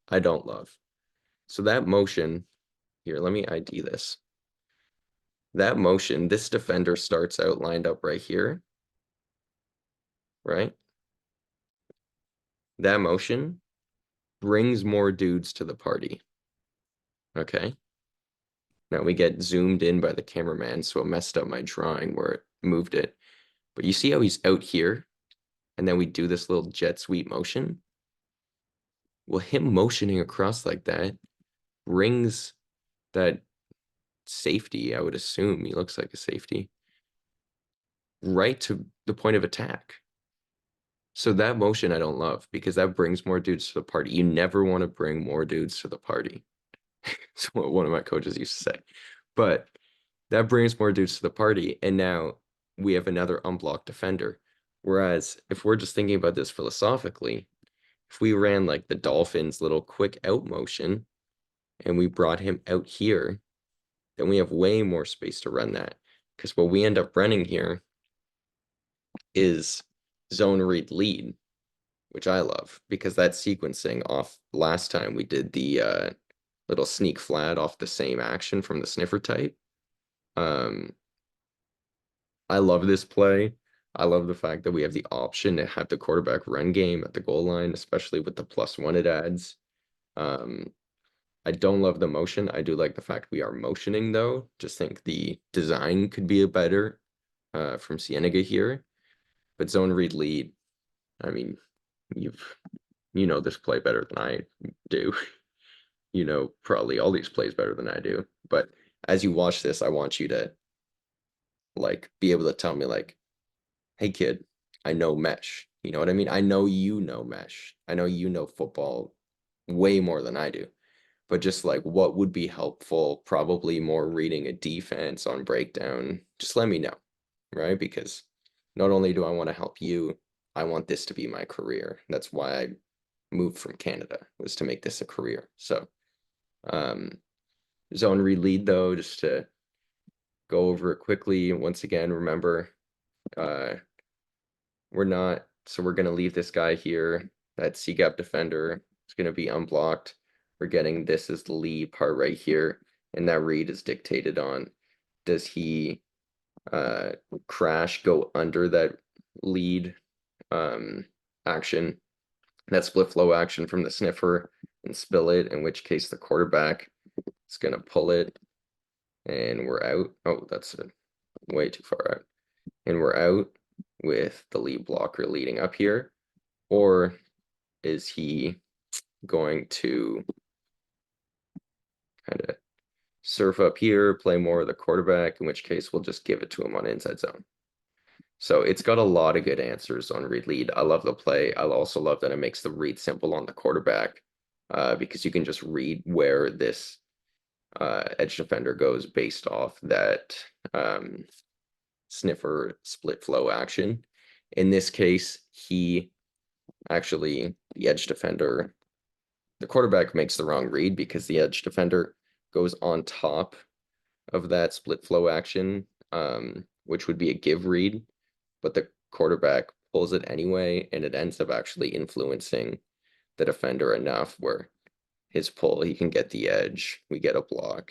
I don't love. So that motion, here, let me ID this. That motion, this defender starts out lined up right here, right? That motion brings more dudes to the party, okay? Now we get zoomed in by the cameraman, so it messed up my drawing where it moved it. But you see how he's out here, and then we do this little jet sweep motion? Well, him motioning across like that brings that safety, I would assume he looks like a safety, right to the point of attack. So that motion I don't love because that brings more dudes to the party. You never want to bring more dudes to the party. It's what one of my coaches used to say. But that brings more dudes to the party. And now we have another unblocked defender. Whereas if we're just thinking about this philosophically, if we ran like the Dolphins' little quick out motion and we brought him out here, then we have way more space to run that. Because what we end up running here is zone read lead, which I love because that sequencing off last time we did the little sneak flat off the same action from the sniffer type. I love this play. I love the fact that we have the option to have the quarterback run game at the goal line, especially with the +1 it adds. I don't love the motion. I do like the fact we are motioning though. Just think the design could be a better from Cienega here. But zone read lead, I mean, you know this play better than I do. You know probably all these plays better than I do. But as you watch this, I want you to like be able to tell me like, hey kid, I know mesh. You know what I mean? I know you know mesh. I know you know football way more than I do. But just like what would be helpful, probably more reading a defense on breakdown. Just let me know, right? Because not only do I want to help you, I want this to be my career. That's why I moved from Canada, was to make this a career. So zone read lead though, just to go over it quickly. Once again, remember, we're going to leave this guy here. That C-gap defender is going to be unblocked. We're getting this as the lead part right here. And that read is dictated on, does he crash, go under that lead action, that split flow action from the sniffer and spill it, in which case the quarterback is going to pull it and we're out. Oh, that's way too far out. And we're out with the lead blocker leading up here. Or is he going to kind of surf up here, play more of the quarterback, in which case we'll just give it to him on inside zone. So it's got a lot of good answers on read lead. I love the play. I also love that it makes the read simple on the quarterback, because you can just read where this edge defender goes based off that sniffer split flow action. In this case, he actually, the edge defender, the quarterback makes the wrong read because the edge defender goes on top of that split flow action, which would be a give read, but the quarterback pulls it anyway, and it ends up actually influencing the defender enough where his pull, he can get the edge, we get a block,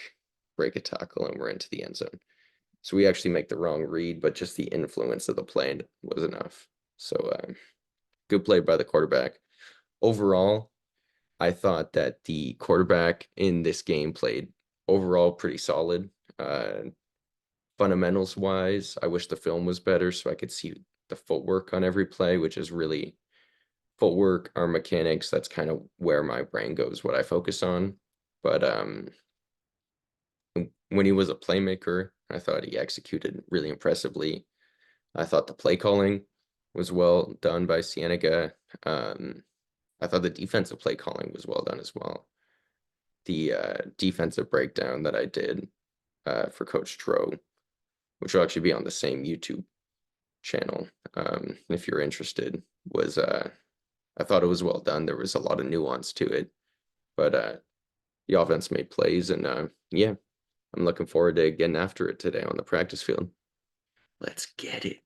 break a tackle, and we're into the end zone. So we actually make the wrong read, but just the influence of the play was enough. So good play by the quarterback. Overall, I thought that the quarterback in this game played overall pretty solid. Fundamentals wise, I wish the film was better so I could see the footwork on every play, which is really footwork, arm mechanics. That's kind of where my brain goes, what I focus on. But when he was a playmaker, I thought he executed really impressively. I thought the play calling was well done by Cienega. I thought the defensive play calling was well done as well. The defensive breakdown that I did for Coach Tro, which will actually be on the same YouTube channel, if you're interested, was I thought it was well done. There was a lot of nuance to it, but the offense made plays, and yeah, I'm looking forward to getting after it today on the practice field. Let's get it.